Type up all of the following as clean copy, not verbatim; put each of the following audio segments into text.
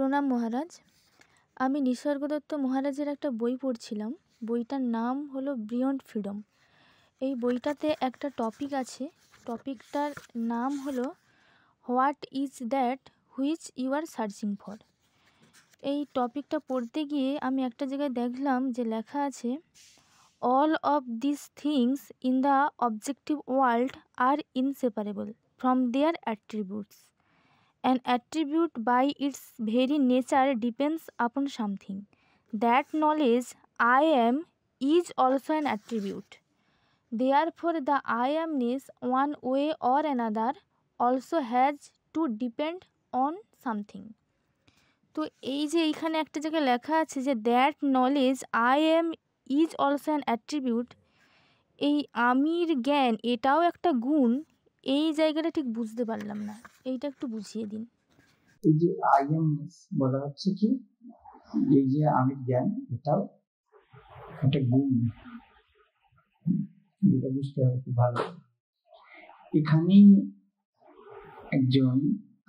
প্রণাম মহারাজ। আমি নিসর্গদত্ত মহারাজের একটা বই পড়ছিলাম। বইটার নাম হলো বিয়ন্ড ফ্রিডম। এই বইটাতে একটা টপিক আছে, টপিকটার নাম হলো what is that which you are searching for. এই টপিকটা পড়তে গিয়ে আমি একটা জায়গায় দেখলাম যে লেখা আছে, all of this things in the objective world are inseparable from their attributes. An attribute by its very nature depends upon something. That knowledge I am is also an attribute. Therefore, the I amness, one way or another, also has to depend on something. তো এই যে এইখানে একটা জায়গায় লেখা আছে যে that knowledge I am is also an attribute, এই আমির জ্ঞান এটাও একটা গুণ। এই জায়গাটা ঠিক বুঝতে পারলাম না, এইটা একটু বুঝিয়ে দিন। এই যে আইএমএস বলা হচ্ছে কি, এই যে আমির জ্ঞান এটাও একটা গুণ, এটা বুঝতে হবে খুব ভালো। এখানেই একজন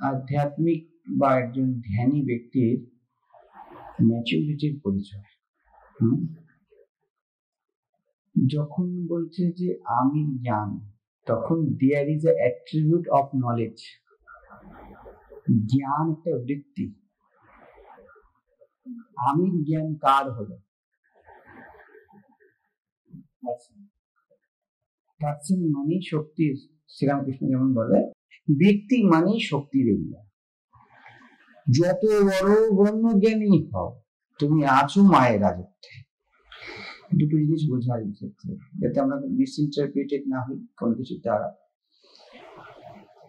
আধ্যাত্মিক বা একজন ধ্যানী ব্যক্তির ম্যাচুরিটির পরিচয়। যখন বলছে যে আমির জ্ঞান, তখন there is a attribute of knowledge. জ্ঞান একটা বৃত্তি। আমির জ্ঞান কার হলো? পার্সন মানেই শক্তির, শ্রীরামকৃষ্ণ যেমন বলে, ব্যক্তি মানেই শক্তির এরিয়া। যত বড় ব্রহ্মজ্ঞানী হও, তুমি আছো মায়ের রাজত্বে। দুটো জিনিস বোঝা এই ক্ষেত্রে, যাতে আমরা মিসইন্টারপ্রিটেড না হই কোনো কিছু দ্বারা।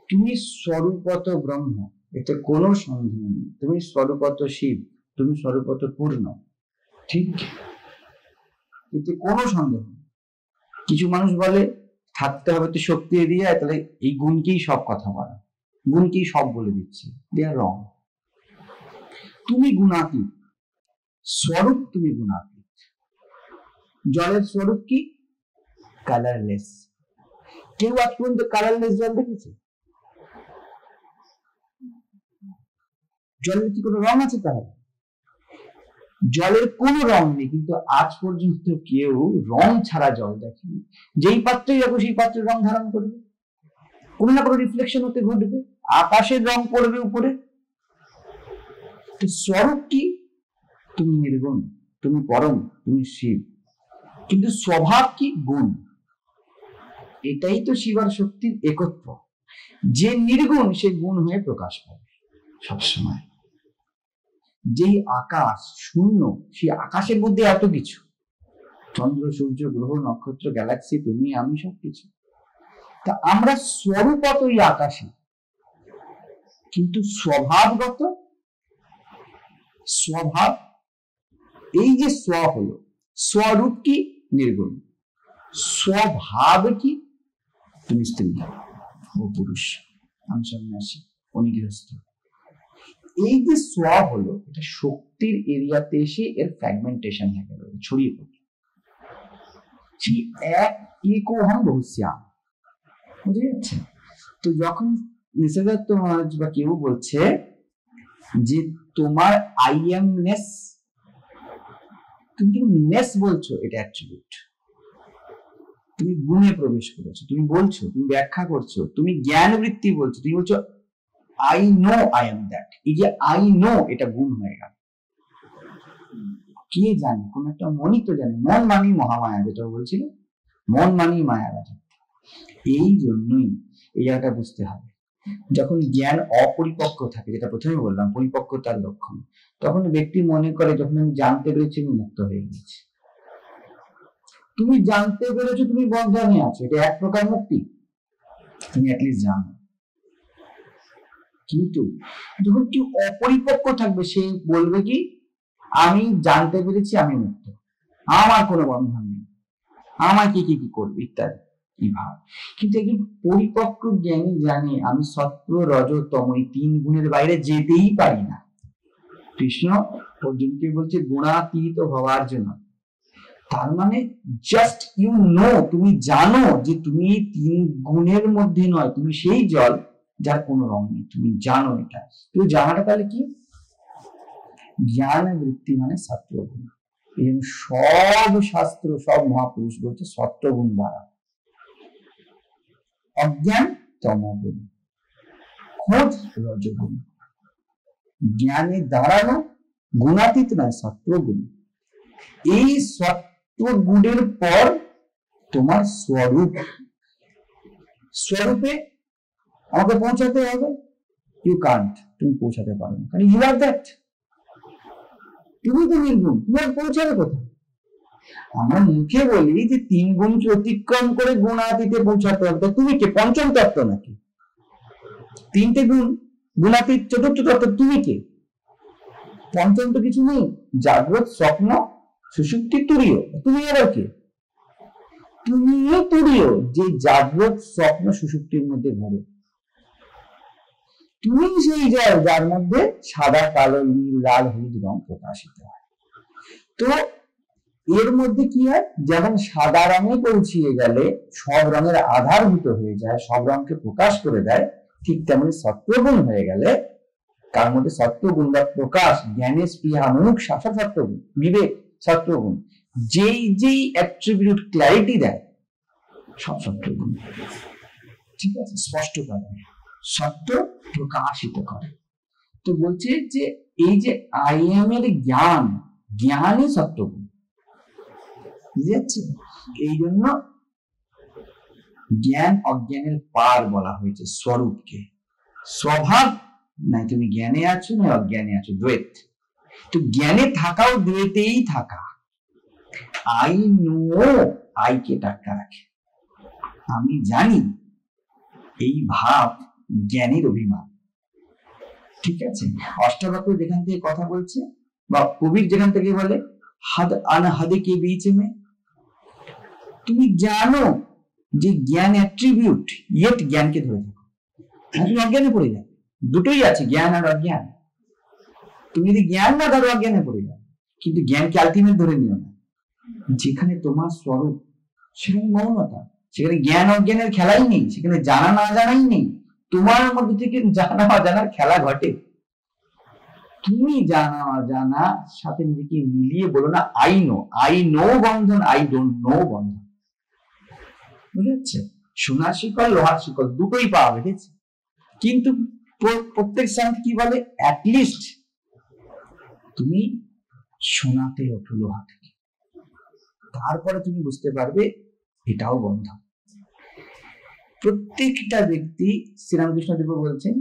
তুমি স্বরূপত ব্রহ্ম, এতে কোনো সন্দেহ নেই। তুমি স্বরূপত শিব, তুমি স্বরূপত পূর্ণ, ঠিক, এতে কোনো সন্দেহ নেই। কিছু মানুষ বলে থাকতে হবে তো শক্তি এরিয়া, তাহলে এই গুণকেই সব কথা বলা, গুণকেই সব বলে দিচ্ছে। দে আর রং। তুমি গুণাতীত, স্বরূপ তুমি গুণাতীত। জলের স্বরূপ কি? কালারলেস। কেউ আজ পর্যন্ত কালারলেস জল দেখেছে? জলের কি কোনো রং আছে? তাহলে জলের কোনো রং নেই, কিন্তু আজ পর্যন্ত কেউ রং ছাড়া জল দেখেনি। যেই পাত্রেই রাখো সেই পাত্রের রং ধারণ করবে, কোনো না কোনো রিফ্লেকশন হতে ঘটবে, আকাশের রং পড়বে উপরে। স্বরূপ কি? তুমি নির্গুণ, তুমি পরম, তুমি শিব। কিন্তু স্বভাব কি? গুণ। এটাই তো শিবার শক্তির একত্ব। যে নির্গুণ সে গুণ হয়ে প্রকাশ পাবে সবসময়। যেই আকাশ শূন্য, সেই আকাশের মধ্যে এত কিছু, চন্দ্র, সূর্য, গ্রহ, নক্ষত্র, গ্যালাক্সি, তুমি আমি, সবকিছু। তা আমরা স্বরূপতই আকাশে, কিন্তু স্বভাবগত, স্বভাব, এই যে স্ব হলো, স্বরূপ কি? নির্গুণ। স্বভাব কি? তুমি স্ত্রী, ও পুরুষ, আমি সন্ন্যাসী, উনি গৃহস্থ। এই যে স্ব হলো, এটা শক্তির এরিয়াতে এসে এর ফ্র্যাগমেন্টেশন হয়ে গেল, ছড়িয়ে পড়ল। একোহম বহুশ্যাম, বুঝে যাচ্ছে? তো যখন নিসর্গদত্ত মহারাজ বা কেউ বলছে যে তোমার আই এমনেস, তুমি নেস বলছো, এটা অ্যাট্রিবিউট। তুমি গুণে প্রবেশ করেছো, তুমি বলছো, তুমি ব্যাখ্যা করছো, তুমি জ্ঞান বৃত্তি বলছো, তুমি বলছো I know I am that. এই যে আই নো, এটা গুণ হয়ে গেল। কে জানে? কোন একটা মনই তো জানে। মন মানি মহামায়া, যেটা বলছিল, মন মানি মায়া রাজত্ব। এই জন্যই এই জায়গাটা বুঝতে হবে। যখন জ্ঞান অপরিপক্ক থাকে, যেটা প্রথমে বললাম পরিপক্কতার লক্ষণ, তখন ব্যক্তি মনে করে যখন আমি জানতে পেরেছি আমি মুক্ত হয়ে গেছি। তুমি জানতে পেরেছো তুমি বন্ধনে আছো, এটা এক প্রকার মুক্তি, তুমি অ্যাটলিস্ট জানো। কিন্তু যখন কেউ অপরিপক্ক থাকবে, সে বলবে কি আমি জানতে পেরেছি আমি মুক্ত, আমার কোনো বন্ধন নেই, আমার কি কি কি করবে ইত্যাদি কি ভাব। কিন্তু একজন পরিপক্ক জ্ঞানী জানে আমি সত্ত্ব, রজ, তম, এই তিন গুণের বাইরে যেতেই পারি না। কৃষ্ণ অর্জুনকে বলছে গুণাতীত হওয়ার জন্য। তার মানে জাস্ট ইউ নো, তুমি জানো যে তুমি তিন গুণের মধ্যে নয়, তুমি সেই জল যার কোনো রং নেই, তুমি জানো এটা। তুমি জানাটা তাহলে কি? জ্ঞান বৃত্তি মানে সত্ত্বগুণ। এই জন্য সব শাস্ত্র, সব মহাপুরুষ বলছে সত্ত্বগুণ বাড়া। অজ্ঞান তমগুণ, খোঁজ রজগুণ। জ্ঞানে দাঁড়ানো গুণাতীত নয়, সত্ত্বগুণ। এই সত্ত্বগুণের পর তোমার স্বরূপে আমাকে পৌঁছাতে হবে। ইউ কান্ট, তুমি পৌঁছাতে পারো না, কারণ ইউ আর দ্যাট। তুমি তো নির্গুণ, তুমি পৌঁছাবে কোথায়? আমরা মুখে বলি যে 3 গুণকে অতিক্রম করে গুণাতীতে পৌঁছাতে হবে। তুমি কে? পঞ্চম তত্ত্ব নাকি? 3টে গুণ, গুণাতীত, চতুর্থ তত্ত্ব, তুমি কে? পঞ্চম তো কিছু নেই। জাগ্রত, স্বপ্ন, সুষুপ্তি, তুরীয়। তুমি এবার কে? তুমি তুরীয়, যে জাগ্রত, স্বপ্ন, সুষুপ্তির মধ্যে ঘরে। তুমি সেই যার মধ্যে সাদা, কালো, নীল, লাল, হলুদ রং প্রকাশিত হয়। তো এর মধ্যে কি হয়? যেমন সাদা রঙে পৌঁছিয়ে গেলে সব রঙের আধারভূত হয়ে যায়, সব রঙকে প্রকাশ করে দেয়, ঠিক তেমনি সত্ত্বগুণ হয়ে গেলে, তার মধ্যে সত্ত্বগুণ বা প্রকাশ, জ্ঞানের স্পৃহা, মুমুক্ষা, সব সত্ত্বগুণ, বিবেক সত্ত্বগুণ, যেই অ্যাট্রিবিউট ক্ল্যারিটি দেয়, সব সত্ত্বগুণ। ঠিক আছে, স্পষ্ট করে সত্য প্রকাশিত করে। তো বলছে যে এই যে আই এম এর জ্ঞানই সত্ত্বগুণ। বুঝে যাচ্ছে? এই জন্য জ্ঞান অজ্ঞানের পার বলা হয়েছে স্বরূপকে। স্বভাব নাই তুমি জ্ঞানে আছো না অজ্ঞানে আছো, দ্বৈত। তো জ্ঞানে থাকাও দ্বৈতেই থাকা। আই নো, আইকে টাকা রাখে, আমি জানি, এই ভাব জ্ঞানের অভিমান। ঠিক আছে, অষ্টাবক্র যেখান থেকে কথা বলছে বা কবির যেখান থেকে বলে হদ আনহদ কে बीच में, তুমি জানো যে জ্ঞান অ্যাট্রিবিউট, ইয়েট জ্ঞানকে ধরে থাকো, তুমি অজ্ঞানে পড়ে যাবে। দুটোই আছে, জ্ঞান আর অজ্ঞান। তুমি যদি জ্ঞান না ধরো অজ্ঞানে পড়ে যাবে, কিন্তু জ্ঞানকে আলটিমেট ধরে নিও না। যেখানে তোমার স্বরূপ সেখানে মৌনতা, সেখানে জ্ঞান অজ্ঞানের খেলাই নেই, সেখানে জানা না জানাই নেই। তোমার মধ্যে থেকে জানা অজানার খেলা ঘটে। তুমি জানা অজানা সাথে নিজেকে মিলিয়ে বলো না আই নো বন্ধন, আই ডোন্ট নো বন্ধন। বুঝে যাচ্ছে? সোনার শিকল, লোহার শিকল দুটোই পাওয়া গেছে, কিন্তু প্রত্যেক সাথে কি বলে, অ্যাটলিস্ট তুমি সোনাতে ওঠো লোহা থেকে, তারপরে তুমি বুঝতে পারবে এটাও বন্ধন। প্রত্যেকটা ব্যক্তি, শ্রীরামকৃষ্ণদেব বলছেন,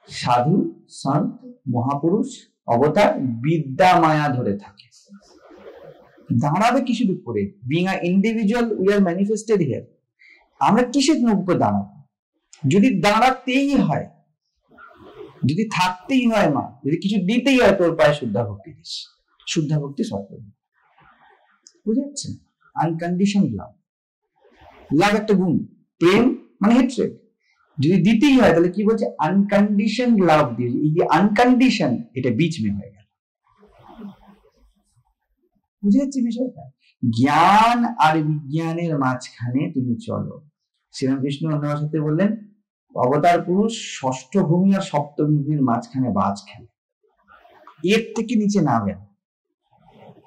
সাধু, সন্ত, মহাপুরুষ, অবতার বিদ্যা মায়া ধরে থাকে। দাঁড়াবে কিসের উপরে? Being a individual we are manifested here. আমরা কিসের উপরে দাঁড়াবো? যদি দাঁড়াতেই হয়, যদি থাকতেই হয় মা, যদি কিছু দিতেই হয়, তোর পায়ে শুদ্ধা ভক্তি দিস। শুদ্ধা ভক্তি সত্য, বুঝে যাচ্ছে? আনকন্ডিশন লাভ, লাভ একটা গুণ, প্রেম মানে হেট্রেড। যদি দিতেই হয় তাহলে কি বলছে? আনকন্ডিশন লাভ দিয়ে। এই যে আনকন্ডিশন, এটা বীচ মে হয়ে গেল। বুঝে যাচ্ছে বিষয়টা? জ্ঞান আর বিজ্ঞানের মাঝখানে তুমি চলো। শ্রীরামকৃষ্ণ অন্য ভাষাতে বললেন, অবতার পুরুষ ষষ্ঠ ভূমি আর সপ্তম ভূমির মাঝখানে বাজ খেলে, এর থেকে নিচে নামে না।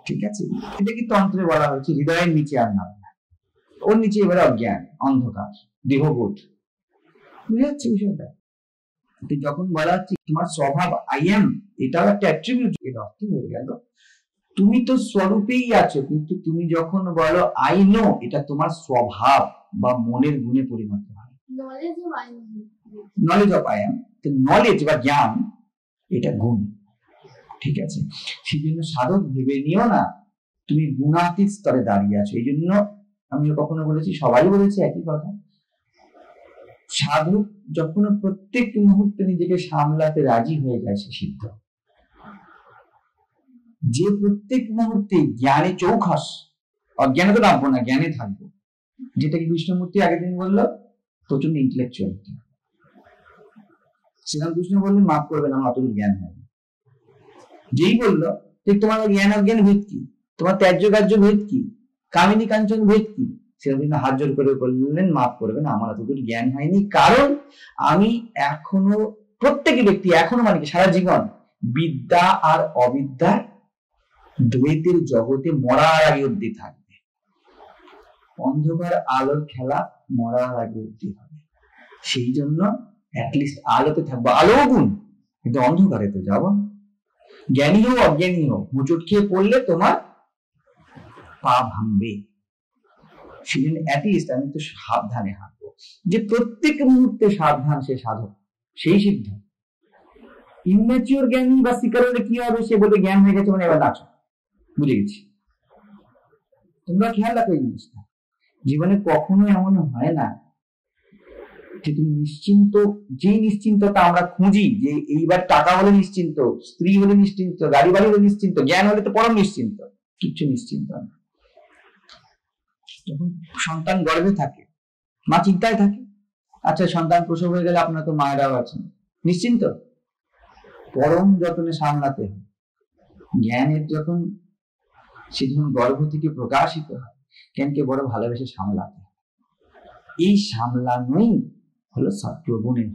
ঠিক আছে, এটা কি তন্ত্রে বলা হয়েছে, হৃদয়ের নিচে আর নামে না, ওর নিচে এবারে অজ্ঞান, অন্ধকার, দেহবোধ। বুঝে যাচ্ছে বিষয়টা? যখন বলা হচ্ছে তোমার স্বভাব আই এম, এটাও একটা অ্যাট্রিবিউট, এর অর্থ হয়ে গেল তুমি তো স্বরূপেই আছো, কিন্তু তুমি যখন বলো আই নো, এটা তোমার স্বভাব বা মনের গুণে পরিণত হয়। Knowledge of I am, knowledge বা জ্ঞান, এটা গুণ। ঠিক আছে, সেই জন্য সাধক ভেবে নিও না তুমি গুণাতীত স্তরে দাঁড়িয়ে আছো। এই জন্য আমি কখনো বলেছি, সবাই বলেছে একই কথা, সাধক যখন প্রত্যেক মুহূর্তে নিজেকে সামলাতে রাজি হয়ে যায় সে সিদ্ধ। যে প্রত্যেক মুহূর্তে জ্ঞানে চৌখাস, অজ্ঞানে তো রাখবো না, জ্ঞানে থাকবো, যেটা কি বিষ্ণুমূর্তি আগের দিন বললো, প্রচন্ড ইন্টেলেকচুয়াল। শ্রীরামকৃষ্ণ বললেন মাফ করবেন, আমার অতদূর জ্ঞান হয়নি। যেই বললো যে তোমার জ্ঞান অজ্ঞান ভেদ কি, তোমার ত্যায্য গ্রাহ্য ভেদ কি, কামিনী কাঞ্চন ভেদ কি, শ্রীরামকৃষ্ণ হাত জোর করে বললেন মাফ করবেন, আমার অতদূর জ্ঞান হয়নি। কারণ আমি এখনো, প্রত্যেক ব্যক্তি এখনো, মানে সারা জীবন বিদ্যা আর অবিদ্যার দ্বৈতের জগতে মরার আগে অব্দি থাকবে। অন্ধকার আলোর খেলা মরার আগে অব্দি হবে। সেই জন্য অ্যাটলিস্ট আলোতে থাকবো, আলো গুণ, কিন্তু অন্ধকারে তো যাবো না। জ্ঞানী হোক অজ্ঞানী হোক, হোঁচট খেয়ে পড়লে তোমার পা ভাঙবে। সেজন্য অ্যাটলিস্ট আমি তো সাবধানে হাঁটবো, যে প্রত্যেক মুহূর্তে সাবধান সে সাধক, সেই সিদ্ধ। ইম্যাচিওর জ্ঞানী বা শিকার হলে কি হবে, সে বলবে জ্ঞান হয়ে গেছে মানে এবার নাচো, বুঝে গেছি। তোমরা খেয়াল রাখো এই জিনিসটা, জীবনে কখনো এমন হয় না যে তুমি নিশ্চিন্ত, যেই নিশ্চিন্ততা আমরা খুঁজি, যে এইবার টাকা হলে নিশ্চিন্ত, স্ত্রী হলে নিশ্চিন্ত, গাড়ি বাড়ি হলে নিশ্চিন্ত, জ্ঞান হলে তো পরম নিশ্চিন্ত, কিচ্ছু নিশ্চিন্ত না। যখন সন্তান গর্ভে থাকে মা চিন্তায় থাকে, আচ্ছা সন্তান প্রসব হয়ে গেলে আপনার তো মায়েরাও আছেন, নিশ্চিন্ত, পরম যত্নে সামলাতে হয়। জ্ঞানের যখন সে যখন গর্ভ থেকে প্রকাশিত হয়, জ্ঞানকে বড় ভালোবেসে সামলাতে হয়। এই সামলানোই হলো সত্ত্বগুণের।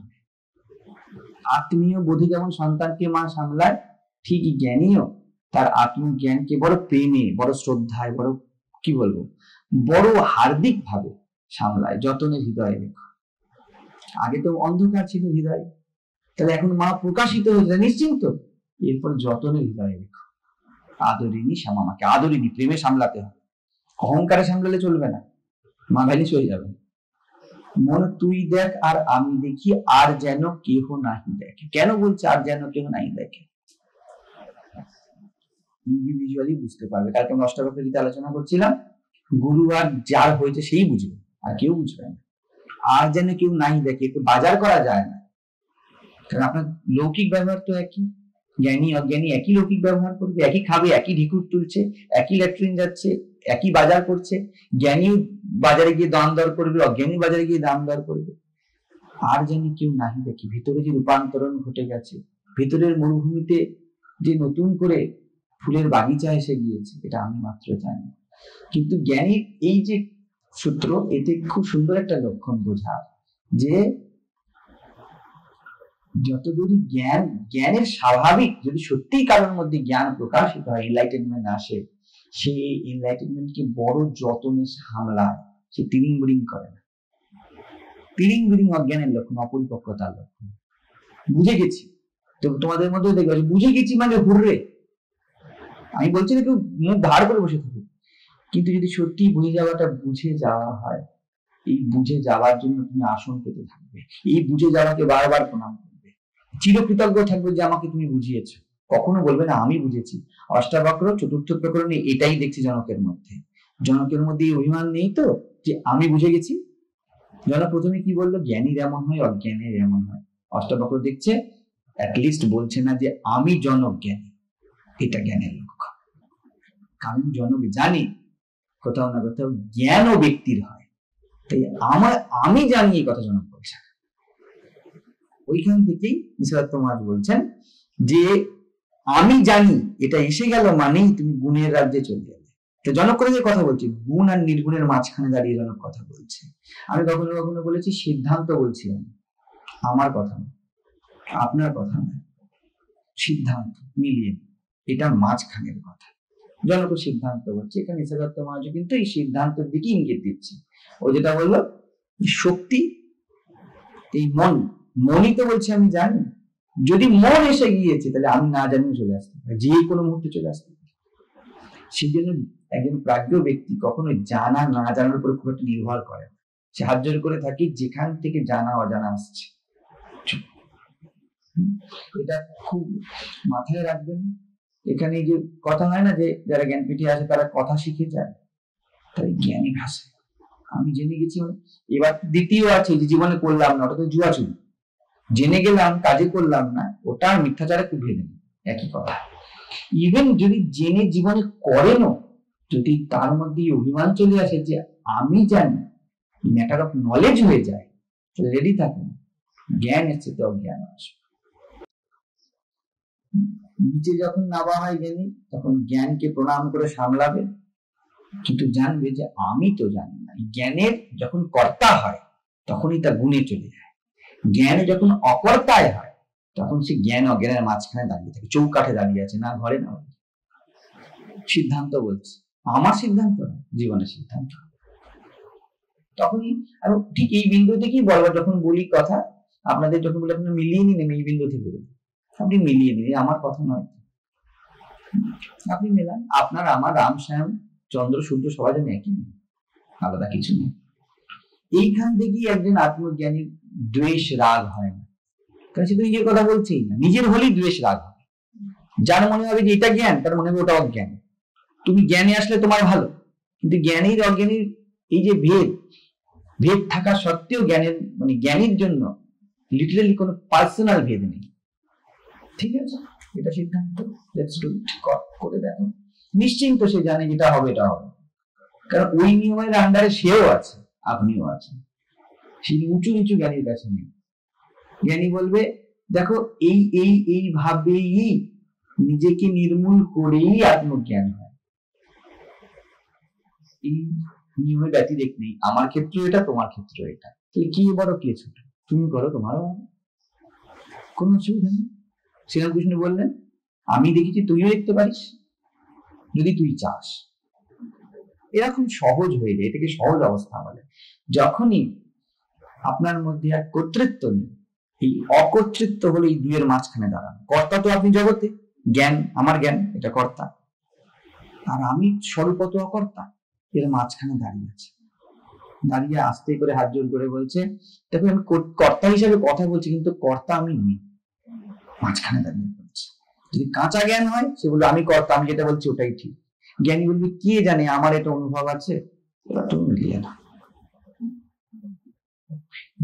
আত্মীয় বোধে যেমন সন্তানকে মা সামলায়, ঠিক জ্ঞানীও তার আত্মজ্ঞানকে বড় প্রেমে, বড় শ্রদ্ধায়, বড় কি বলবো, বড় হার্দিক ভাবে সামলায়, যতনে হৃদয়ে রেখো। আগে তো অন্ধকার ছিল হৃদয়ে, তাহলে এখন মা প্রকাশিত হয়েছে নিশ্চিন্ত, এরপর যতনে হৃদয়ে রেখো। আদরিনী শ্যামামাকে, আদরিনী প্রেমে সামলাতে হবে, অহংকারে সামলালে চলবে না, মা ভ্যালিস হয়ে যাবে। মন তুই দেখ আর আমি দেখি, আর যেন কেহ নাহি দেখে। কেন বলছে আর যেন কেহ নাহি দেখে? ইন্ডিভিজুয়ালি বুঝতে পারবে। কালকে আমরা অষ্টাবক্রীতে আলোচনা করছিলাম, গুরু আর যার হয়েছে সেই বুঝবে, আর কেউ বুঝবে না। আর যেন কেউ নাহি দেখে, একটু বাজার করা যায় না, কারণ আপনার লৌকিক ব্যবহার তো একই, জ্ঞানী অজ্ঞানী একই লৌকিক ব্যবহার করবে, একই খাবে, একই ঢিকুর তুলছে, একই ল্যাট্রিন যাচ্ছে, একই বাজার করছে। জ্ঞানী বাজারে গিয়ে দাম দর করবে, অজ্ঞানী বাজারে গিয়ে দাম দর করবে। আর যেন কেউ নাহি দেখে, ভিতরে যে রূপান্তরণ ঘটে গেছে, ভিতরের মরুভূমিতে যে নতুন করে ফুলের বাগিচা এসে গিয়েছে, এটা আমি মাত্র জানি। কিন্তু জ্ঞানীর এই যে সূত্র, এতে খুব সুন্দর একটা লক্ষণ বোঝায় যে যতদূরই জ্ঞানের স্বাভাবিক, যদি সত্যিই কারোর মধ্যে জ্ঞান প্রকাশিত হয়, এনলাইটেনমেন্ট আসে, সে এনলাইটেনমেন্টকে বড় যত্নে সামলায়, সে তিরিং বিরিং করে না। তিরিং বিরিং অজ্ঞানের লক্ষণ, অপরিপক্কতার লক্ষণ। বুঝে গেছি তো তোমাদের মধ্যে দেখবে, বুঝে গেছি মানে হুররে, আমি বলছি না কেউ মুখ ধার করে বসে থাকুক, কিন্তু যদি সত্যি বুঝে যাওয়াটা বুঝে যাওয়া হয়, এই বুঝে যাওয়ার জন্য তুমি আসন পেতে থাকবে, এই বুঝে যাওয়াকে বারবার প্রণাম করবে, চিরকৃতজ্ঞ থাকবে যে আমাকে তুমি বুঝিয়েছো। কখনো বলবে না আমি বুঝেছি। অষ্টাবক্র চতুর্থ প্রকরণে এটাই দেখছি জনকের মধ্যে। জনকের মধ্যে এই অভিমান নেই তো যে আমি বুঝে গেছি। জনক প্রথমে কি বললো, জ্ঞানীর এমন হয় অজ্ঞানের এমন হয়। অষ্টাবক্র দেখছে অ্যাটলিস্ট বলছে না যে আমি জনক জ্ঞানী, এটা জ্ঞানের লক্ষ্য। কারণ জনক জানি কোথাও না কোথাও জ্ঞানও ব্যক্তির হয়, তাই আমি জানি এই কথা জনক বলছে। ওইখান থেকেই নিসর্গ মহারাজ বলছেন যে আমি জানি এটা এসে গেল মানেই তুমি গুণের রাজ্যে চলে যাবে। তো জনক করে কথা বলছি, গুণ আর নির্গুণের মাঝখানে দাঁড়িয়ে জনক কথা বলছে। আমি কখনো কখনো বলেছি সিদ্ধান্ত বলছি আমি, আমার কথা না, আপনার কথা না, সিদ্ধান্ত মিলিয়ে, এটা মাঝখানের কথা। জনক সিদ্ধান্ত বলছে, এখানে নিসর্গ মহারাজ কিন্তু এই সিদ্ধান্তের দিকে ইঙ্গিত দিচ্ছে। ও যেটা বললো শক্তি, এই মনই তো বলছে আমি জানি। যদি মন এসে গিয়েছে তাহলে আমি না জানিয়ে চলে আসতে পারি, যে কোনো মুহূর্তে চলে আসতে পারি। সেই জন্য একজন প্রাজ্ঞ ব্যক্তি কখনো জানা না জানার উপর খুব একটা নির্ভর করে না, সাহায্য করে থাকি যেখান থেকে জানা অজানা আসছে। এটা খুব মাথায় রাখবেন। এখানে যে কথা হয় না যে যারা জ্ঞানপীঠে আসে তারা কথা শিখে যায়, তাই জ্ঞানী ভাষা আমি জেনে গেছি। এবার দ্বিতীয় আছে যে জীবনে করলাম না, ওটা তো জুয়াচুরি। জেনে গেলাম কাজে করলাম না, ওটা মিথ্যাচারে কুপিয়ে দেবে, একই কথা। ইভেন যদি জেনে জীবনে করেনও, যদি তার মধ্যে অভিমান চলে আসে যে আমি জানি, ম্যাটার অফ নলেজ হয়ে যায়, রেডি থাকুন, জ্ঞান এসছে তো অজ্ঞান আসবে। নিচে যখন নামা হয় জ্ঞানী, তখন জ্ঞানকে প্রণাম করে সামলাবে, কিন্তু জানবে যে আমি তো জানি না। জ্ঞানের যখন কর্তা হয় তখনই তা গুণে চলে যায়, জ্ঞানে যখন অকর্তায় হয় তখন সে জ্ঞান অজ্ঞানের মাঝখানে দাঁড়িয়ে থাকে, চৌকাঠে দাঁড়িয়ে আছে, না ঘরে না। সিদ্ধান্ত বলছে, আমার সিদ্ধান্ত না, জীবনের সিদ্ধান্ত। তখনই আর ঠিক এই বিন্দু থেকেই বলবো, যখন বলি কথা আপনাদের, যখন বলে আপনি মিলিয়ে নিন, এই বিন্দু থেকে আপনি মিলিয়ে নিন, আমার কথা নয়, আপনি মেলান। আপনার আমার রাম শ্যাম চন্দ্র সূর্য সবাই যেন একই, আলাদা কিছু নেই। এইখান থেকেই একজন আত্মজ্ঞানীর দ্বেষ রাগ হয় না, কারণ সে তো নিজের কথা বলছেই না, নিজের হলেই দ্বেষ রাগ হয়। যার মনে হবে যে এটা জ্ঞান, তার মনে হবে ওটা অজ্ঞান। তুমি জ্ঞানে আসলে তোমার ভালো, কিন্তু জ্ঞানীর অজ্ঞানীর এই যে ভেদ থাকা সত্ত্বেও জ্ঞানের মানে জ্ঞানীর জন্য লিটারালি কোনো পার্সোনাল ভেদ নেই। ঠিক আছে, এটা সিদ্ধান্ত, লেটস ডু ইট, করে দেখো। নিশ্চিন্ত সে জানে যেটা হবে এটা হবে, কারণ ওই নিয়মের আন্ডারে সেও আছে, আপনিও আছেন। সেই উঁচু নিচু জ্ঞানীর কাছে নেই। জ্ঞানী বলবে দেখো এই এই এই ভাবেই নিজেকে নির্মূল করেই আত্মজ্ঞান হয়, এই নিয়মে ব্যতিরেক নেই। আমার ক্ষেত্রে এটা, তোমার ক্ষেত্রে এটা, তাহলে কি বড় কে ছোট, তুমি করো, তোমারও কোনো অসুবিধা নেই। শ্রীরামকৃষ্ণ বললেন আমি দেখেছি, তুইও দেখতে পারিস যদি তুই চাস। এরকম সহজ হয়ে যায়, এটাকে সহজ অবস্থা বলে। যখনই আপনার মধ্যে আর কর্তৃত্ব নেই, এই অকর্তৃত্ব হলো এই দুইয়ের মাঝখানে দাঁড়ানো। কর্তা তো আপনি জগতে, জ্ঞান আমার জ্ঞান, এটা কর্তা, আর আমি স্বরূপত অকর্তা, এর মাঝখানে দাঁড়িয়ে আছে। দাঁড়িয়ে আস্তে করে হাত জোর করে বলছে দেখো আমি কর্তা হিসাবে কথা বলছি, কিন্তু কর্তা আমি নেই, মাঝখানে দাঁড়িয়ে বলছে। যদি কাঁচা জ্ঞান হয় সে বলবে আমি কর্তা, আমি যেটা বলছি ওটাই ঠিক। জ্ঞানী বলবে কে জানে আমার এটা অনুভব আছে, এবার তুমি মিলিয়ে না।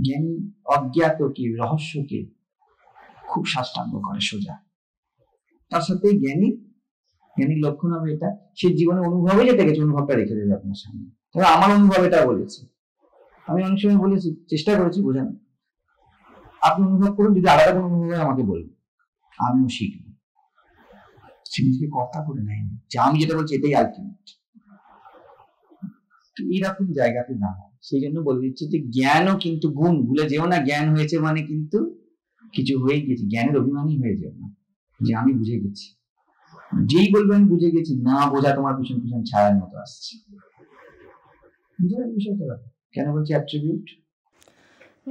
জ্ঞানী অজ্ঞাতকে রহস্যকে খুব সাষ্টাঙ্গ করে সোজা। তার সাথে জ্ঞানীর লক্ষণ হবে এটা, সে জীবনে অনুভবে যেটা গেছে অনুভবটা রেখে দেবে আপনার সামনে। তবে আমার অনুভব এটা বলেছে, আমি অনেক সময় বলেছি, চেষ্টা করেছি বোঝানো, আপনি অনুভব করুন, যদি আলাদা কোনো অনুভব হয় আমাকে বলুন, আমিও শিখব। সে নিজেকে কর্তা করে নেয়নি যে আমি যেটা বলছি এটাই আলটিমেট। এইরকম জায়গাতে না হয়, সেই জন্য বলে দিচ্ছি যে জ্ঞানও কিন্তু গুণ, ভুলে যেও না জ্ঞান হয়েছে মানে কিন্তু কিছু হয়ে গেছে। জ্ঞানের অভিমানী হয়ে যাও না যে আমি বুঝে গেছি। যেই বলবে আমি বুঝে গেছি, না বোঝা তোমার পিছন পিছন ছায়ার মতো আসছে। বিষয়টা কেন বলছি অ্যাট্রিবিউট।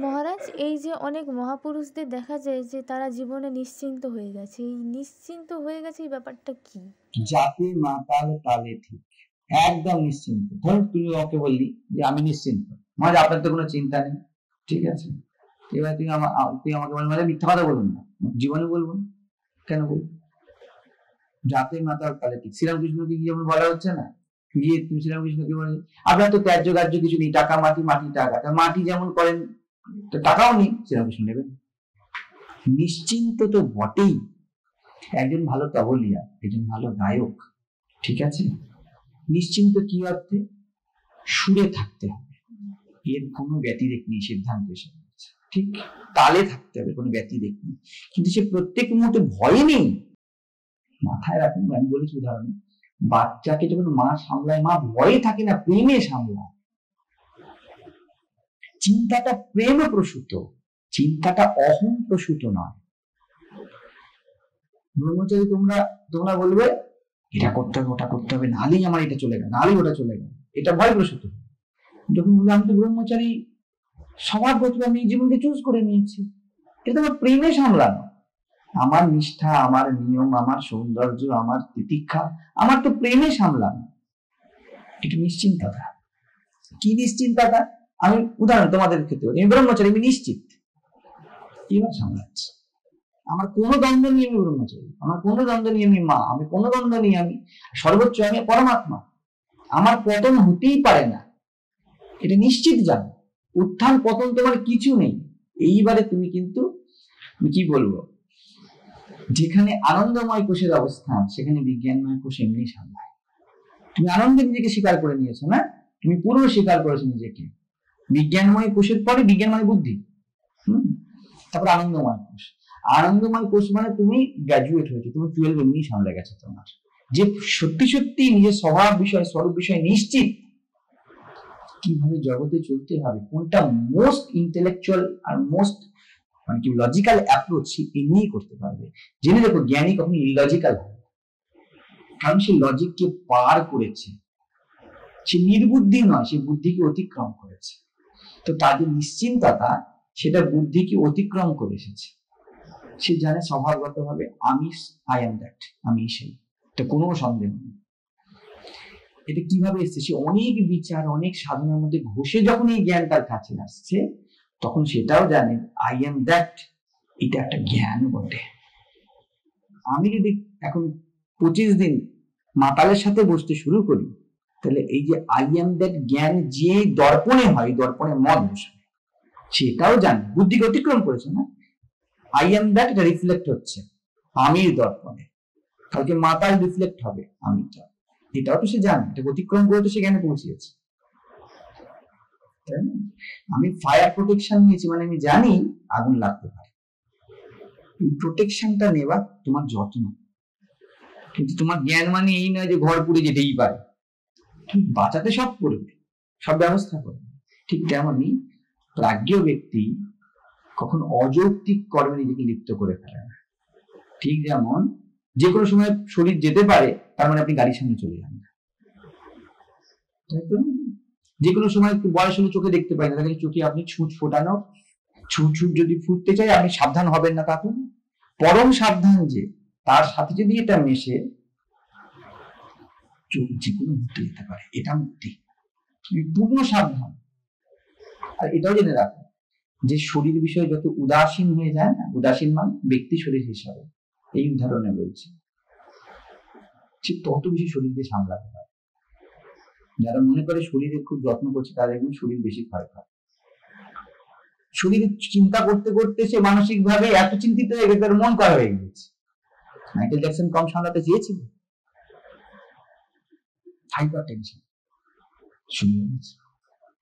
মহারাজ, এই যে অনেক মহাপুরুষদের দেখা যায় যে তারা জীবনে নিশ্চিন্ত হয়ে গেছে, এই নিশ্চিন্ত হয়ে গেছে এই ব্যাপারটা কি? যাতে মাতাল তালে ঠিক, একদম নিশ্চিন্ত। ধরুন তুমি ওকে বললি যে আমি নিশ্চিন্ত, মানে আপনার তো কোনো চিন্তা নেই, ঠিক আছে। এবার তুই আমাকে বলবি মানে মিথ্যা কথা বলুন না, জীবনে বলবো না, কেন বলবো? যাতে মাতাল তালে ঠিক। শ্রীরামকৃষ্ণকে কি যেমন বলা হচ্ছে না, গিয়ে তুমি শ্রীরামকৃষ্ণকে বলে আপনার তো ত্যায্য কার্য কিছু নেই, টাকা মাটি, মাটি টাকা, মাটি যেমন করেন টাকাও নেই, শ্রীরামকৃষ্ণ নেবেন। নিশ্চিন্ত তো বটেই, একজন ভালো তবলিয়া, একজন ভালো গায়ক, ঠিক আছে, নিশ্চিন্ত কি অর্থে? সুরে থাকতে হবে, এর কোনো ব্যতিরেক নেই, সিদ্ধান্ত এসে গেছে, ঠিক তালে থাকতে হবে, কোনো ব্যতিরেক নেই। কিন্তু সে প্রত্যেক মুহূর্তে ভয়ে নেই। মাথায় রাখুন, আমি বলেছি উদাহরণ, বাচ্চাকে যখন মা সামলায়, মা ভয়ে থাকে না, প্রেমে সামলায়। চিন্তাটা প্রেম প্রসূত, চিন্তাটা অহং প্রসূত নয়। ব্রহ্মচারী তোমরা বলবে এটা করতে হবে, ওটা করতে হবে, নাহলেই আমার এটা চলে গেল, নাহলেই ওটা চলে গেল, এটা ভয় প্রসূত। যখন বলবে আমি তো ব্রহ্মচারী স্বভাবগত, আমি জীবনকে চুজ করে নিয়েছি, এটা আমার প্রেমে সামলানো, আমার নিষ্ঠা, আমার নিয়ম, আমার সৌন্দর্য, আমার তিতিক্ষা, আমার তো প্রেমে সামলানো। এটা নিশ্চিন্ততা। কি নিশ্চিন্ততা? আমি উদাহরণ তোমাদের ক্ষেত্রে, আমি ব্রহ্মচারী, আমি নিশ্চিত এবার সামলাচ্ছি, আমার কোনো দ্বন্দ্ব নেই, আমি ব্রহ্মচারী, আমার কোনো দ্বন্দ্ব নেই, আমি মা, আমি কোনো দ্বন্দ্ব নেই, আমি সর্বোচ্চ, আমি পরমাত্মা, আমার পতন হতেই পারে না, এটা নিশ্চিত জানো। উত্থান পতন তোমার কিছু নেই। এইবারে তুমি কিন্তু কি বলবো, যেখানে আনন্দময় কোষের অবস্থান, সেখানে বিজ্ঞানময় কোষ এমনি সামলায়। তুমি আনন্দে নিজেকে স্বীকার করে নিয়েছো না, তুমি পুরো স্বীকার করেছো নিজেকে। বিজ্ঞানময় কোষের পরে বিজ্ঞানময় বুদ্ধি, তারপর আনন্দময় কোষ। আনন্দময় কোষ মানে তুমি গ্রাজুয়েট হয়েছো, তুমি 12 এমনি সামলে গেছো। তোমার যে সত্যি সত্যি নিজের স্বভাব বিষয়, স্বরূপ বিষয় নিশ্চিত, কিভাবে জগতে চলতে হবে, কোনটা মোস্ট ইন্টেলেকচুয়াল আর মোস্ট মানে কি লজিক্যাল অ্যাপ্রোচ সে এমনিই করতে পারবে। জেনে দেখো জ্ঞানী কখনো ইলজিক্যাল হয়, কারণ সে লজিককে পার করেছে, সে নির্বুদ্ধি নয়, সে বুদ্ধিকে অতিক্রম করেছে। তো তার যে নিশ্চিন্ততা সেটা বুদ্ধিকে অতিক্রম করে এসেছে। সে জানে স্বভাবগত ভাবে আমি আই এম দ্যাট, আমি সেই, এটা কোনো সন্দেহ নেই। এটা কিভাবে এসছে, সে অনেক বিচার অনেক সাধনার মধ্যে ঘষে যখন এই জ্ঞান তার কাছে আসছে তখন সেটাও জানে আই এম দ্যাট, এটা একটা জ্ঞান বটে। আমি যদি এখন 25 দিন মাতালের সাথে বসতে শুরু করি তাহলে এই যে আই এম দ্যাট জ্ঞান যে দর্পণে হয়, দর্পণে মদ বসাবে, সেটাও জানে, বুদ্ধিকে অতিক্রম করেছে না। আই এম দ্যাট এটা রিফ্লেক্ট হচ্ছে আমির দর্পণে, কালকে মাতাল রিফ্লেক্ট হবে আমিটা, এটাও তো সে জানে, এটা অতিক্রম করে তো সে জ্ঞানে পৌঁছেছে। আমি ফায়ার প্রোটেকশন নিয়েছি মানে আমি জানি আগুন লাগতে পারে, এই প্রোটেকশনটা নেওয়া তোমার যত্ন। কিন্তু তোমার জ্ঞান মানে এই নয় যে ঘর পুড়ে যেতেই পারে, বাঁচাতে সব করবে, সব ব্যবস্থা করবে। ঠিক তেমনই প্রাজ্ঞ ব্যক্তি কখন অযৌক্তিক কর্মে নিজেকে লিপ্ত করে ফেলে না। ঠিক যেমন যে কোনো সময় শরীর যেতে পারে তার মানে আপনি গাড়ির সামনে চলে যান না, যে কোনো সময় একটু বয়স হলে চোখে দেখতে পাই না, তাহলে চোখে আপনি ছুঁচ ফোটানো, ছুঁচ যদি ফুটতে চাই আপনি সাবধান হবেন না, তখন পরম সাবধান যে তার সাথে যদি এটা মেশে চোখ যে কোনো মুক্তি যেতে পারে, এটা মুক্তি, পূর্ণ সাবধান। আর এটাও জেনে রাখো যে শরীর বিষয়ে যত উদাসীন হয়ে যায় না, উদাসীন মানে ব্যক্তি শরীর হিসাবে, এই উদাহরণে বলছি, সে তত বেশি শরীরকে সামলাতে হয়। যারা মনে করে শরীরে খুব যত্ন করছে তাদের কিন্তু শরীর বেশি ক্ষয় হয়। শরীরের চিন্তা করতে করতে সে মানসিক ভাবে এত চিন্তিত হয়ে গেছে, তার মন করা হয়ে গেছে। মাইকেল জ্যাকসন কম সামলাতে চেয়েছিল, হাইপার টেনশন।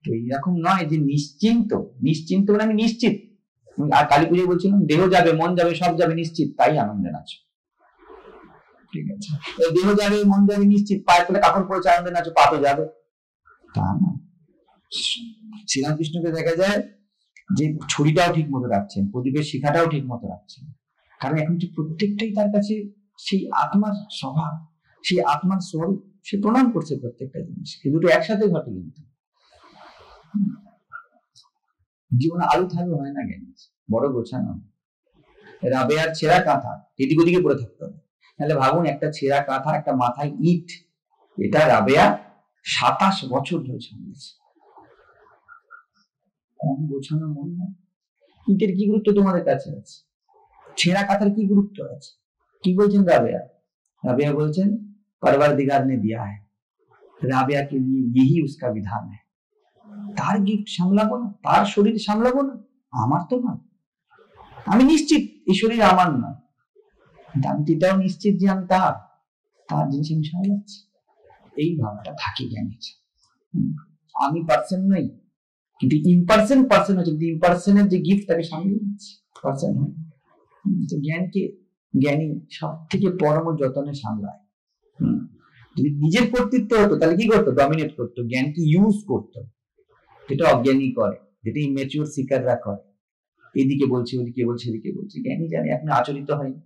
তো এইরকম নয় যে নিশ্চিন্ত, নিশ্চিন্ত মানে আমি নিশ্চিত। আর কালী পুজোয় বলছিলাম দেহ যাবে মন যাবে সব যাবে নিশ্চিত, তাই আনন্দে নাচো। ঠিক আছে, দেহ যাবে মন যাবে নিশ্চিত, পায়ের তলে কাপড় পরে আনন্দে নাচো, পা তো যাবে, তা না। শ্রীরামকৃষ্ণকে দেখা যায় যে ছড়িটাও ঠিক মতো রাখছেন, প্রদীপের শিখাটাও ঠিক মতো রাখছেন, কারণ এখন যে প্রত্যেকটাই তার কাছে সেই আত্মার স্বভাব, সেই আত্মার স্বরূপ, সে প্রণাম করছে প্রত্যেকটা জিনিস, এই দুটো একসাথে ঘটে। কিন্তু জীবনে আলু থাকবে হয় না, জ্ঞান বড় গোছানো, রাবেয়ার ছেঁড়া কাঁথা এদিক ওদিকে পড়ে থাকতে হবে। তাহলে ভাবুন একটা ছেঁড়া কাঁথা, একটা মাথায় ইট, এটা রাবেয়া 27 বছর ধরে সামলেছে। কম গোছানো মন না? ইটের কি গুরুত্ব তোমাদের কাছে আছে, ছেঁড়া কাঁথার কি গুরুত্ব আছে? কি বলছেন রাবেয়া? রাবেয়া বলছেন परवरदिगार ने दिया है, राबिया के लिए यही उसका विधान है। তার গিফট সামলাবো না, তার শরীর সামলাবো না, আমার তো নয়। আমি নিশ্চিত এই শরীর আমার নয়, আমি এটাও নিশ্চিত যে আমি তার জিনিস আমি সামলাচ্ছি। এই ভাবটা থাকে জ্ঞানের। আমি পার্সন নই, কিন্তু ইমপার্সন পার্সন হচ্ছে, কিন্তু ইমপার্সনের যে গিফট তাকে সামলে নিচ্ছে, পার্সন নয়। জ্ঞানকে জ্ঞানী সব থেকে পরম যত্নে সামলায়। যদি নিজের কর্তৃত্ব হতো তাহলে কি করতো? ডমিনেট করতো, জ্ঞানকে ইউজ করতো, যেটা অজ্ঞানী করে, যেটা ইমেচিউর সিকাররা করে, এদিকে বলছে ওদিকে বলছে এদিকে বলছে। জ্ঞানী জানে এখন আচরিত হয়নি,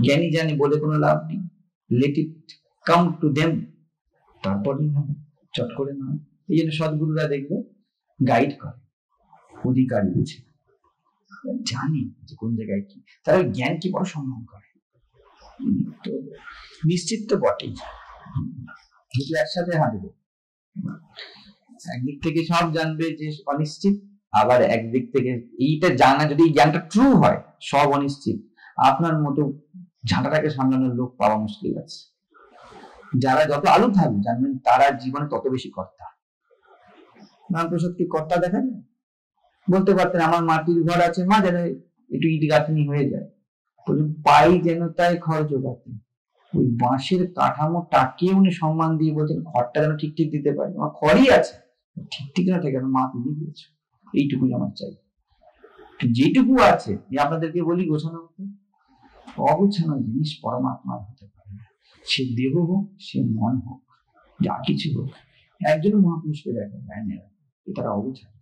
জ্ঞানী জানে বলে কোনো লাভ নেই, let it come to them, তারপরেই হবে, চট করে নয়। এই জন্য সদ্গুরুরা দেখবে গাইড করে, অধিকারী বুঝে, জানি যে কোন জায়গায় কি, তারা জ্ঞানকে বড় সম্মান করে। তো নিশ্চিত তো বটেই, দুটো একসাথে হাঁটবে, একদিক থেকে সব জানবে যে অনিশ্চিত, আবার একদিক থেকে এইটা জানা, যদি এই জ্ঞানটা ট্রু হয় সব অনিশ্চিত, আপনার মতো ঝাঁটাটাকে সামলানোর লোক পাওয়া মুশকিল আছে। যারা যত আলু থাকবে জানবেন তারা জীবনে তত বেশি কর্তা। রামপ্রসাদকে কর্তা দেখেন, বলতে পারতেন আমার মাটির ঘর আছে মা, যেন একটু ইট গাঁথনি হয়ে যায়, পাই যেন তাই খড় জোগাতে। ওই বাঁশের কাঠামোটাকে উনি সম্মান দিয়ে বলছেন খড়টা যেন ঠিক ঠিক দিতে পারে, আমার খড়ই আছে ঠিক ঠিক না ঠিক, মা তুমি দিয়েছো, এইটুকুই আমার চাই। যেটুকু আছে আপনাদেরকে বলি গোছানো হতে, অগোছানো জিনিস পরমাত্মার হতে পারে না। সে দেহ হোক, সে মন হোক, যা কিছু হোক। একজন মহাপুরুষকে দেখেন তারা অগোছানো।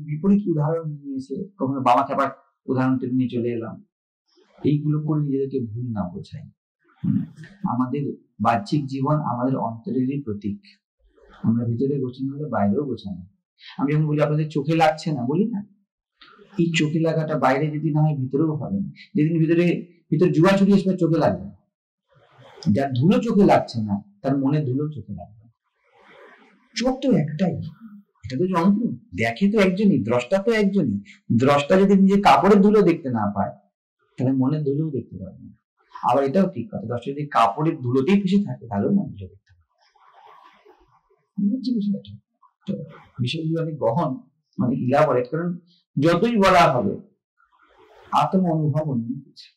বিপরীত উদাহরণ নিয়ে এসে কখনো বাবা খাবার উদাহরণ নিয়ে চলে এলাম। এইগুলো করে নিজেদেরকে ভুল না বোঝাই। আমাদের বাহ্যিক জীবন আমাদের অন্তরেরই প্রতীক। আমরা ভিতরে গোছানো হলে বাইরেও গোছানো। আমি যখন বলি আপনাদের চোখে লাগছে না, বলি না, এই চোখে লাগাটা বাইরে যদি না হয় ভিতরেও হবে না। যেদিন ভিতরে জুয়া ছড়িয়ে আসবে চোখে লাগবে, যার ধুলো চোখে লাগছে না তার মনে ধুলো চোখে লাগবে। চোখ তো একটাই, এটা তো যন্ত্র, দেখে তো একজনই, দ্রষ্টা তো একজনই। দ্রষ্টা যদি নিজের কাপড়ের ধুলো দেখতে না পায় তাহলে মনের ধুলোও দেখতে পারবে না। আবার এটাও ঠিক কথা, দ্রষ্টা যদি কাপড়ের ধুলোতেই ফেসে থাকে তাহলেও মন ধুলো দেখতে পারবে। বিষয়টা তো বিষয়গুলো অনেক গহন, মানে ইলাবরেট, কারণ যতই বলা হবে আত্ম অনুভব অন্য কিছু।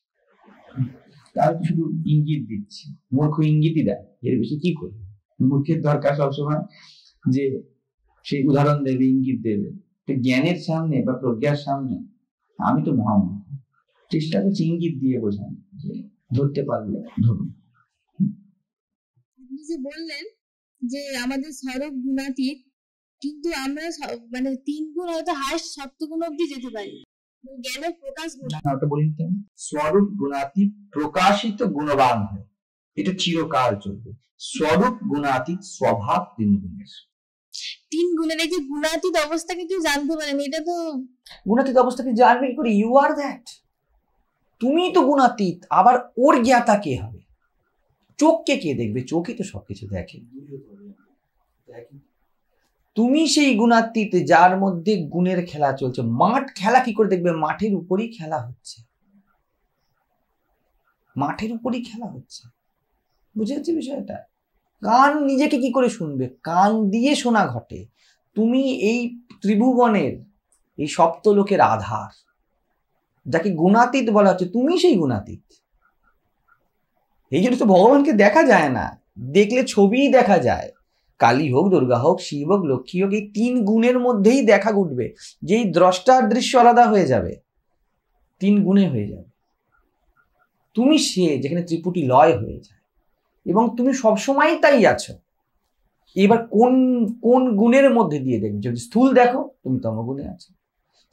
তার শুধু ইঙ্গিত দিচ্ছি, মূর্খ ইঙ্গিতই দেয়, এর বেশি কি করবে? মূর্খের দরকার সবসময় যে সেই উদাহরণ দেবে, ইঙ্গিত দেবে। জ্ঞানের সামনে বা প্রজ্ঞার সামনে আমি তো মহামূর্খ। চেষ্টা করছি ইঙ্গিত দিয়ে বোঝানো, যে ধরতে পারলে ধরুন। আপনি যে বললেন যে আমাদের স্বরূপ গুণাতীত, কিন্তু আমরা মানে 3 গুণ হয়তো হায়েস্ট সপ্তগুণ অব্দি যেতে পারি, জ্ঞানের প্রকাশ গুণ। ওটা বলি তো, স্বরূপ গুণাতীত প্রকাশিত গুণবান হয়, এটা চিরকাল চলবে। স্বরূপ গুণাতীত স্বভাব 3 গুণের। 3 গুণের এই যে গুণাতীত অবস্থাকে কেউ জানতে পারেনি, এটা তো গুণাতীত অবস্থাকে জানবে কি করে? ইউ আর দ্যাট, তুমি তো গুণাতীত, আবার ওর জ্ঞাতা কে হবে? চোখকে কে দেখবে? চোখই তো সবকিছু দেখে। তুমি সেই গুণাতীত যার মধ্যে গুণের খেলা চলছে। মাঠ খেলা কি করে দেখবে? মাঠের উপরই খেলা হচ্ছে, মাঠের উপরই খেলা হচ্ছে। বুঝে যাচ্ছে বিষয়টা? কান নিজেকে কি করে শুনবে? কান দিয়ে শোনা ঘটে। তুমি এই ত্রিভুবনের, এই সপ্তলোকের আধার, যাকে গুণাতীত বলা হচ্ছে, তুমি সেই গুণাতীত। এই জন্য তো ভগবানকে দেখা যায় না, দেখলে ছবিই দেখা যায়। কালী হোক, দুর্গা হোক, শিব হোক, লক্ষ্মী হোক, এই 3 গুণের মধ্যেই দেখা ঘটবে। যেই দ্রষ্টার দৃশ্য আলাদা হয়ে যাবে, 3 গুণে হয়ে যাবে। তুমি সে যেখানে ত্রিপুটি লয় হয়ে যায়, এবং তুমি সবসময় তাই আছো। এবার কোন কোন গুণের মধ্যে দিয়ে দেখবে? যদি স্থূল দেখো তুমি তমগুণে আছো,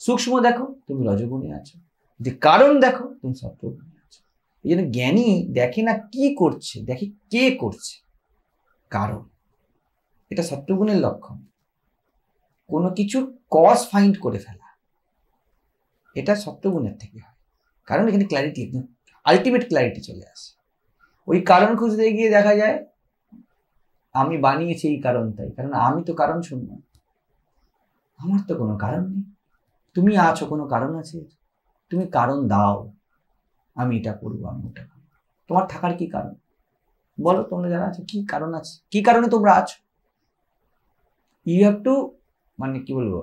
সূক্ষ্ম দেখো তুমি রজগুণে আছো, যে কারণ দেখো তুমি সত্ত্বগুণে আছো। এই জন্য জ্ঞানী দেখে না কি করছে, দেখে কে করছে, কারণ। এটা সত্ত্বগুণের লক্ষণ। কোনো কিছুর কজ ফাইন্ড করে ফেলা, এটা সত্ত্বগুণের থেকে হয়। কারণ এখানে ক্ল্যারিটি, আলটিমেট ক্ল্যারিটি চলে আসে। ওই কারণ খুঁজতে গিয়ে দেখা যায় আমি বানিয়েছি এই কারণটাই, কারণ আমি তো কারণ শূন্য, আমার তো কোনো কারণ নেই। তুমি আছো, কোনো কারণ আছে? তুমি কারণ দাও, আমি এটা করবো, আমি ওটা করবো। তোমার থাকার কি কারণ বলো? তোমরা যারা আছো কি কারণ আছে? কি কারণে তোমরা আছো? ইউ হ্যাভ টু, মানে কি বলবো,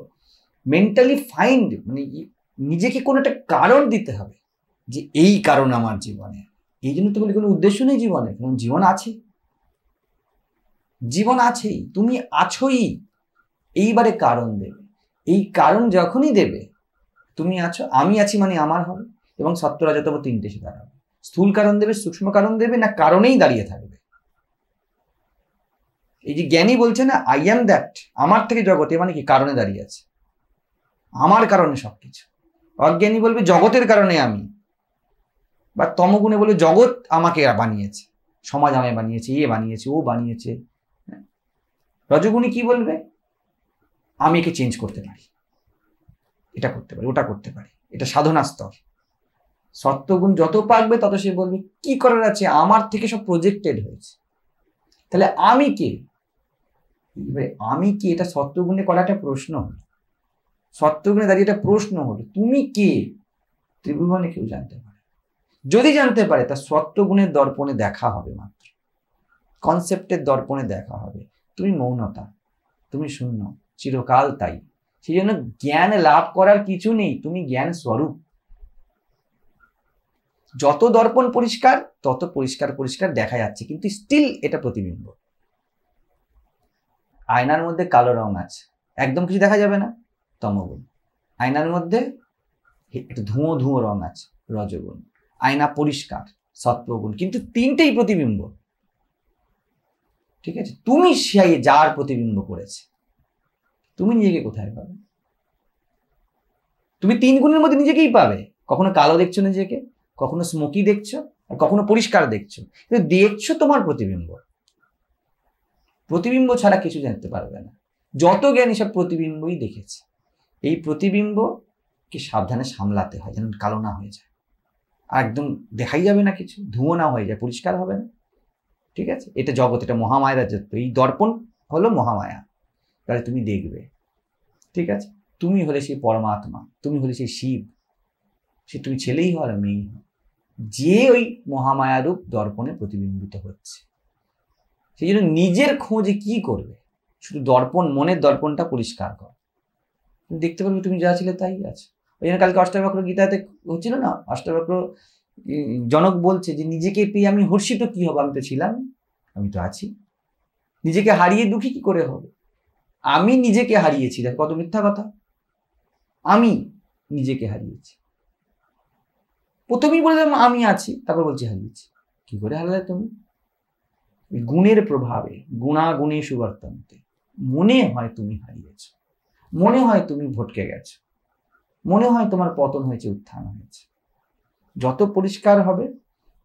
মেন্টালি ফাইন্ড, মানে নিজেকে কোনো একটা কারণ দিতে হবে যে এই কারণ আমার জীবনে। এই জন্য তো বলি কোনো উদ্দেশ্য নেই জীবনে, কারণ জীবন আছে, জীবন আছেই, তুমি আছোই। এইবারে কারণ দেবে। এই কারণ যখনই দেবে, তুমি আছো, আমি আছি মানে আমার হবে, এবং সত্য-রজতম 3টে সে দাঁড়াবে। স্থূল কারণ দেবে, সূক্ষ্ম কারণ দেবে, না কারণেই দাঁড়িয়ে থাকবে। এই যে জ্ঞানী বলছে না আই অ্যাম দ্যাট, আমার থেকে জগতে, মানে কি কারণে দাঁড়িয়ে আছে, আমার কারণে সবকিছু। অজ্ঞানী বলবে জগতের কারণে আমি, বা তমগুণে বলবে জগৎ আমাকে বানিয়েছে, সমাজ আমায় বানিয়েছে, এ বানিয়েছে, ও বানিয়েছে। রজগুণী কি বলবে? আমি একে চেঞ্জ করতে পারি, এটা করতে পারি, ওটা করতে পারি, এটা সাধনা স্তর। সত্যগুণ যত পাকবে তত সে বলবে কি করার আছে, আমার থেকে সব প্রজেক্টেড হয়েছে। তাহলে আমি কে? আমি কি, এটা সত্যগুণে করা একটা প্রশ্ন হলো। সত্যগুণে দাঁড়িয়ে একটা প্রশ্ন হলো, তুমি কে? ত্রিভুবনে কেউ জানতে পারে, যদি জানতে পারে তা সত্যগুণের দর্পণে দেখা হবে, মাত্র কনসেপ্টের দর্পণে দেখা হবে। তুমি মৌনতা, তুমি শূন্য, চিরকাল তাই। সেই জন্য জ্ঞান লাভ করার কিছু নেই, তুমি জ্ঞান স্বরূপ। যত দর্পণ পরিষ্কার তত পরিষ্কার পরিষ্কার দেখা যাচ্ছে, কিন্তু স্টিল এটা প্রতিবিম্ব। আয়নার মধ্যে কালো রং আছে, একদম কিছু দেখা যাবে না, তমগুণ। আয়নার মধ্যে একটু ধুঁয়ো ধুঁয়ো রং আছে, রজগুণ। আয়না পরিষ্কার, সত্ত্বগুণ, কিন্তু 3টেই প্রতিবিম্ব। ঠিক আছে, তুমি সেই যার প্রতিবিম্ব করেছে, তুমি নিজেকে কোথায় পাবে? তুমি 3 গুণের মধ্যে নিজেকেই পাবে। কখনো কালো দেখছো নিজেকে, কখনো স্মোকি দেখছো, আর কখনো পরিষ্কার দেখছো। কিন্তু দেখছো তোমার প্রতিবিম্ব। প্রতিবিম্ব ছাড়া কিছু জানতে পারবে না। যত জ্ঞানী সব প্রতিবিম্বই দেখেছে। এই প্রতিবিম্বকে সাবধানে সামলাতে হয় যেন কালো না হয়ে যায়, আর একদম দেখাই যাবে না, কিছু ধুয়ো না হয়ে যায়, পরিষ্কার হবে না। ঠিক আছে, এটা জগৎ, এটা মহামায়ার রাজত্ব। এই দর্পণ হলো মহামায়া, তাহলে তুমি দেখবে। ঠিক আছে, তুমি হলে সেই পরমাত্মা, তুমি হলে সেই শিব, সে তুমি ছেলেই হও আর মেয়েই হও, যে ওই মহামায়ারূপ দর্পণে প্রতিবিম্বিত হচ্ছে। সেই জন্য নিজের খোঁজে কি করবে, শুধু দর্পণ, মনের দর্পণটা পরিষ্কার কর, তুমি দেখতে পারবে তুমি যা ছিলে তাই আছে। ওই জন্য কালকে অষ্টাবক্র গীতাতে হচ্ছিল না, অষ্টাবক্র জনক বলছে যে নিজেকে পেয়ে আমি হর্ষিত কি হবো, আমি তো ছিলাম, আমি তো আছি। নিজেকে হারিয়ে দুঃখী কি করে হবে? আমি নিজেকে হারিয়েছি, দেখো কত মিথ্যা কথা। আমি নিজেকে হারিয়েছি, প্রথমেই বলে আমি আছি, তারপর বলছি হারিয়েছি। কি করে হারালে তুমি? গুণের প্রভাবে, গুণাগুণে সুবর্তন্তে, মনে হয় তুমি হারিয়েছো, মনে হয় তুমি ভটকে গেছো, মনে হয় তোমার পতন হয়েছে, উত্থান হয়েছে। যত পরিষ্কার হবে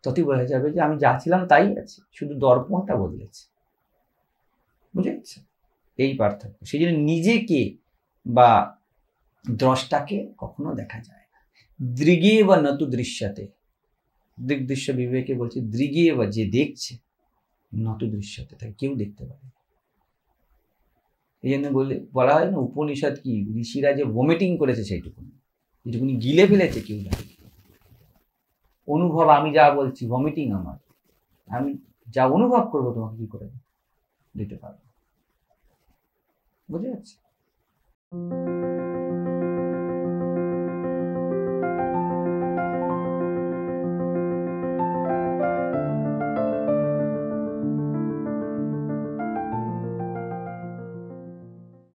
ততই বোঝা যাবে যে আমি যা ছিলাম তাই আছি, শুধু দর্পণটা বদলেছে। বুঝেছ? এই পার্থক্য। সেই জন্য নিজেকে বা দ্রষ্টাকে কখনো দেখা যায় না। দৃগে বা নতু দৃশ্যতে, দৃগ্দৃশ্য বিবেকে বলছে দৃগে বা, যে দেখছে, নতু দৃশ্যতে, তাকে কেউ দেখতে পারে। এই জন্য বলা হয় না উপনিষদ কি, ঋষিরা যে ভমিটিং করেছে সেইটুকুনি, যেটুকুনি গিলে ফেলেছে কেউ জানে। অনুভব, আমি যা বলছি ভমিটিং আমার, আমি যা অনুভব করবো তোমাকে কি করে দিতে পারবো। বুঝে যাচ্ছে?